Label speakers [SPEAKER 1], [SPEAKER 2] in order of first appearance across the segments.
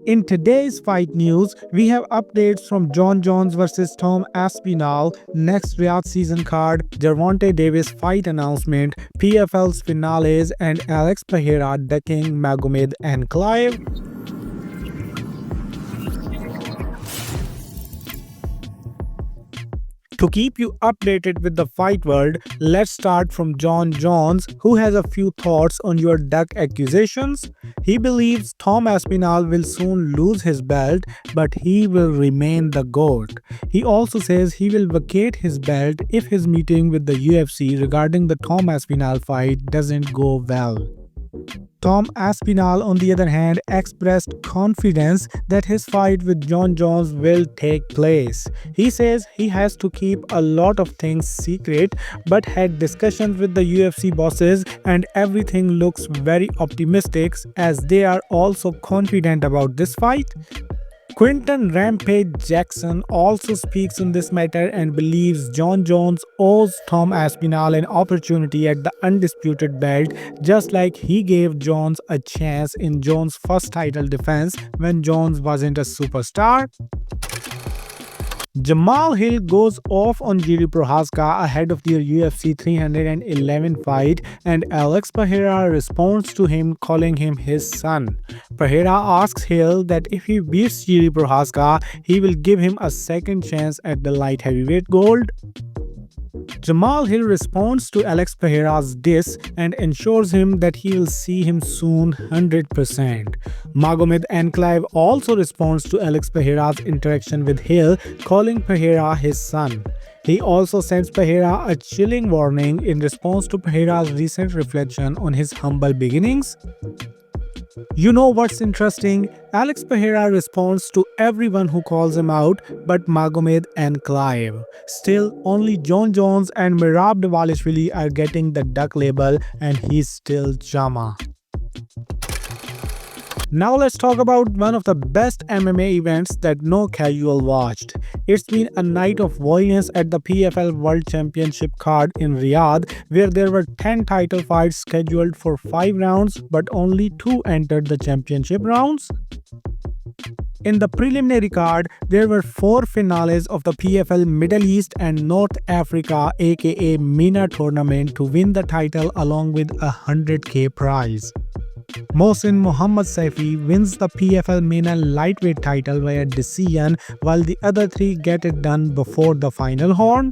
[SPEAKER 1] In today's fight news, we have updates from Jon Jones vs Tom Aspinall, next Riyadh season card, Gervonta Davis fight announcement, PFL's finales, and Alex Pereira decking Magomed and Ankalaev. To keep you updated with the fight world, let's start from Jon Jones, who has a few thoughts on your duck accusations. He believes Tom Aspinall will soon lose his belt, but he will remain the GOAT. He also says he will vacate his belt if his meeting with the UFC regarding the Tom Aspinall fight doesn't go well. Tom Aspinall, on the other hand, expressed confidence that his fight with Jon Jones will take place. He says he has to keep a lot of things secret, but had discussions with the UFC bosses and everything looks very optimistic as they are also confident about this fight. Quinton Rampage Jackson also speaks on this matter and believes Jon Jones owes Tom Aspinall an opportunity at the undisputed belt, just like he gave Jones a chance in Jones' first title defense when Jones wasn't a superstar. Jamal Hill goes off on Jiri Prochazka ahead of their UFC 311 fight, and Alex Pereira responds to him calling him his son. Pereira asks Hill that if he beats Jiri Prochazka, he will give him a second chance at the light heavyweight gold. Jamal Hill responds to Alex Pereira's diss and ensures him that he will see him soon 100%. Magomed Ankalaev also responds to Alex Pereira's interaction with Hill, calling Pereira his son. He also sends Pereira a chilling warning in response to Pereira's recent reflection on his humble beginnings. You know what's interesting? Alex Pereira responds to everyone who calls him out but Magomed and Ankalaev. Still, only Jon Jones and Merab Dvalishvili are getting the duck label and he's still Jama. Now let's talk about one of the best MMA events that no casual watched. It's been a night of violence at the PFL World Championship card in Riyadh, where there were 10 title fights scheduled for 5 rounds, but only 2 entered the championship rounds. In the preliminary card, there were 4 finales of the PFL Middle East and North Africa aka MENA tournament to win the title along with a 100k prize. Mohsin Mohammad Saifi wins the PFL MENA lightweight title via decision, while the other 3 get it done before the final horn.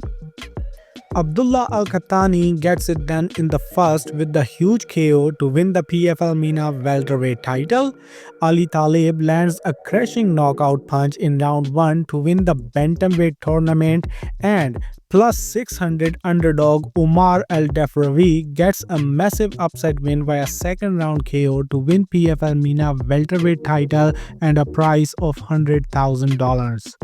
[SPEAKER 1] Abdullah Al-Khattani gets it done in the first with the huge KO to win the PFL MENA welterweight title. Ali Talib lands a crushing knockout punch in round 1 to win the bantamweight tournament, and plus 600 underdog Umar Al-Defrawi gets a massive upset win via second round KO to win PFL MENA welterweight title and a prize of $100,000.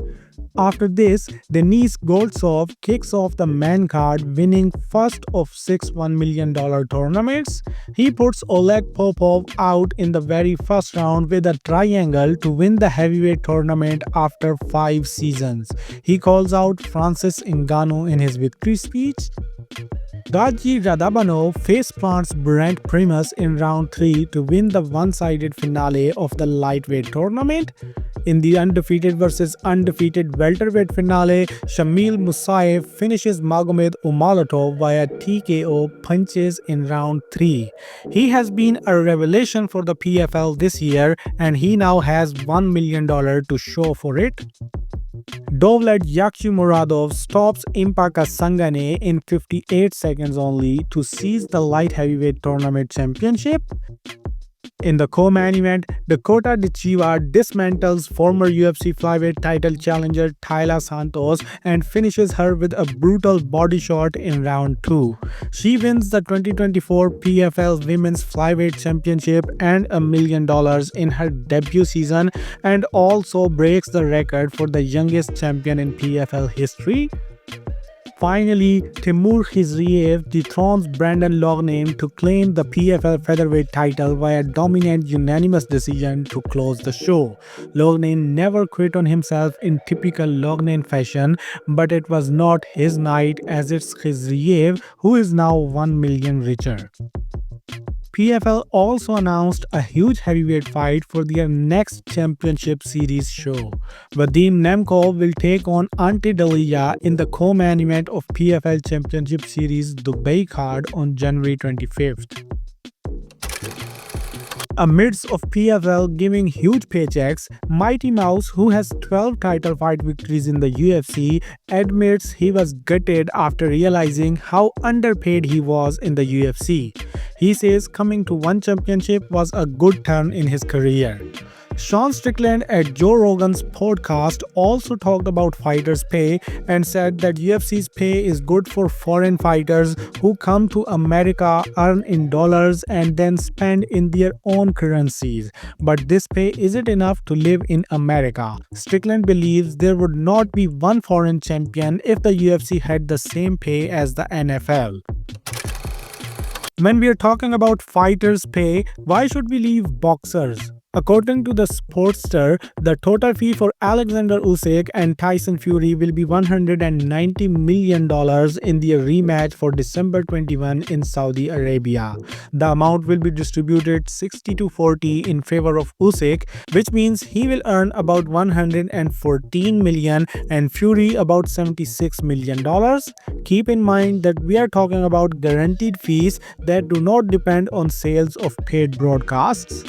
[SPEAKER 1] After this, Denis Goltsov kicks off the main card, winning first of 6 $1 million tournaments. He puts Oleg Popov out in the very first round with a triangle to win the heavyweight tournament after 5 seasons. He calls out Francis Ngannou in his victory speech. Gaji Radabanov face plants Brent Primus in round 3 to win the one-sided finale of the lightweight tournament. In the undefeated versus undefeated welterweight finale, Shamil Musaev finishes Magomed Umalatov via TKO punches in round 3. He has been a revelation for the PFL this year, and he now has $1 million to show for it. Dovlet Yakshimuradov stops Impaka Sangane in 58 seconds only to seize the light heavyweight tournament championship. In the co-main event, Dakota Dichiva dismantles former UFC flyweight title challenger Taila Santos and finishes her with a brutal body shot in round 2. She wins the 2024 PFL Women's Flyweight Championship and $1 million in her debut season, and also breaks the record for the youngest champion in PFL history. Finally, Timur Khizriev dethrones Brandon Loughnane to claim the PFL featherweight title via dominant unanimous decision to close the show. Loughnane never quit on himself in typical Loughnane fashion, but it was not his night as it's Khizriev who is now $1 million richer. PFL also announced a huge heavyweight fight for their next championship series show. Vadim Nemkov will take on Ante Dalia in the co-main event of PFL Championship Series Dubai card on January 25th. Amidst of PFL giving huge paychecks, Mighty Mouse, who has 12 title fight victories in the UFC, admits he was gutted after realizing how underpaid he was in the UFC. He says coming to one championship was a good turn in his career. Sean Strickland at Joe Rogan's podcast also talked about fighters' pay and said that UFC's pay is good for foreign fighters who come to America, earn in dollars and then spend in their own currencies. But this pay isn't enough to live in America. Strickland believes there would not be one foreign champion if the UFC had the same pay as the NFL. When we are talking about fighters' pay, why should we leave boxers? According to the Sportster, the total fee for Alexander Usyk and Tyson Fury will be $190 million in their rematch for December 21 in Saudi Arabia. The amount will be distributed 60-40 in favor of Usyk, which means he will earn about $114 million and Fury about $76 million. Keep in mind that we are talking about guaranteed fees that do not depend on sales of paid broadcasts.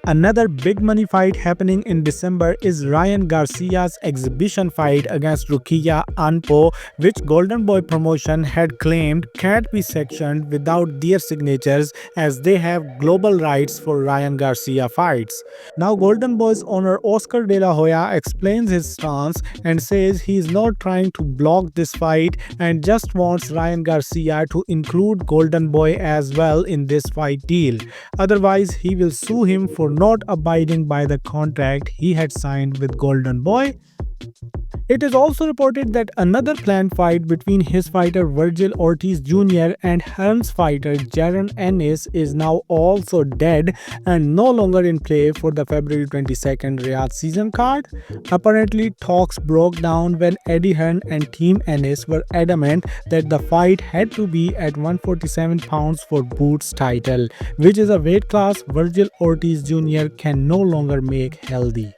[SPEAKER 1] Another big money fight happening in December is Ryan Garcia's exhibition fight against Rukiya Anpo, which Golden Boy promotion had claimed can't be sectioned without their signatures as they have global rights for Ryan Garcia fights. Now Golden Boy's owner Oscar De La Hoya explains his stance and says he is not trying to block this fight and just wants Ryan Garcia to include Golden Boy as well in this fight deal. Otherwise, he will sue him for not abiding by the contract he had signed with Golden Boy. It is also reported that another planned fight between his fighter Virgil Ortiz Jr. and Hearn's fighter Jaron Ennis is now also dead and no longer in play for the February 22nd Riyadh season card. Apparently, talks broke down when Eddie Hearn and Team Ennis were adamant that the fight had to be at 147 pounds for Boots title, which is a weight class Virgil Ortiz Jr. can no longer make healthy.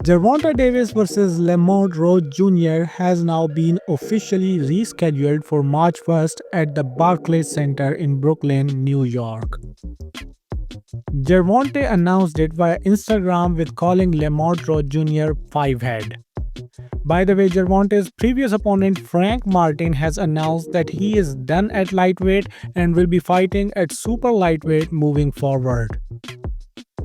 [SPEAKER 1] Gervonta Davis vs. Lamont Rose Jr. has now been officially rescheduled for March 1st at the Barclays Center in Brooklyn, New York. Gervonta announced it via Instagram with calling Lamont Rose Jr. five-head. By the way, Gervonta's previous opponent Frank Martin has announced that he is done at lightweight and will be fighting at super lightweight moving forward.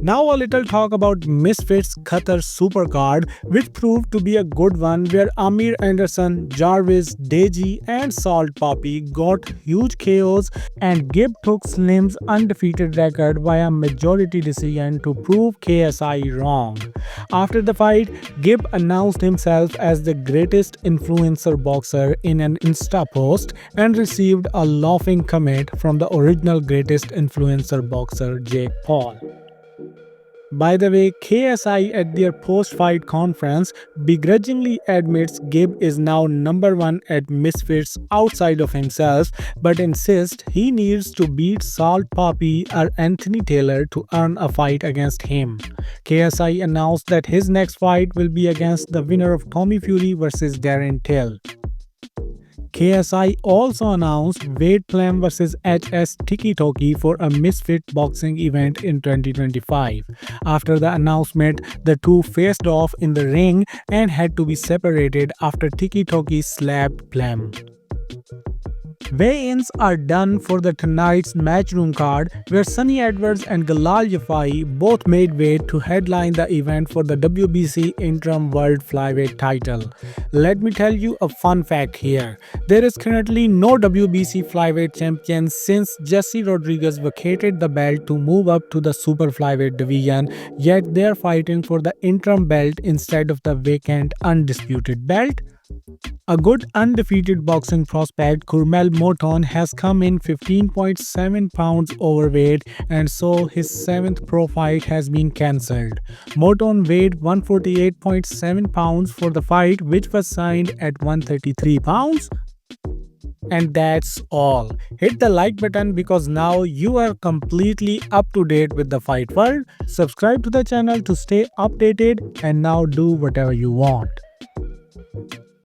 [SPEAKER 1] Now a little talk about Misfits Qatar Supercard, which proved to be a good one where Amir Anderson, Jarvis, Deji and Salt Papi got huge KOs and Gib took Slim's undefeated record via majority decision to prove KSI wrong. After the fight, Gib announced himself as the greatest influencer boxer in an Insta post and received a laughing comment from the original greatest influencer boxer Jake Paul. By the way, KSI at their post-fight conference begrudgingly admits Gib is now number one at Misfits outside of himself, but insists he needs to beat Salt Papi or Anthony Taylor to earn a fight against him. KSI announced that his next fight will be against the winner of Tommy Fury vs. Darren Till. KSI also announced Wade Clem vs. HS Tiki Toki for a Misfit boxing event in 2025. After the announcement, the two faced off in the ring and had to be separated after Tiki Toki slapped Clem. Weigh-ins are done for the tonight's matchroom card where Sunny Edwards and Galal Yafai both made weight to headline the event for the WBC Interim World Flyweight title. Let me tell you a fun fact here. There is currently no WBC Flyweight champion since Jesse Rodriguez vacated the belt to move up to the Super Flyweight division, yet they are fighting for the interim belt instead of the vacant undisputed belt. A good undefeated boxing prospect, Kurmel Moton, has come in 15.7 pounds overweight and so his 7th pro fight has been cancelled. Moton weighed 148.7 pounds for the fight, which was signed at 133 pounds. And that's all. Hit the like button because now you are completely up to date with the fight world. Subscribe to the channel to stay updated and now do whatever you want.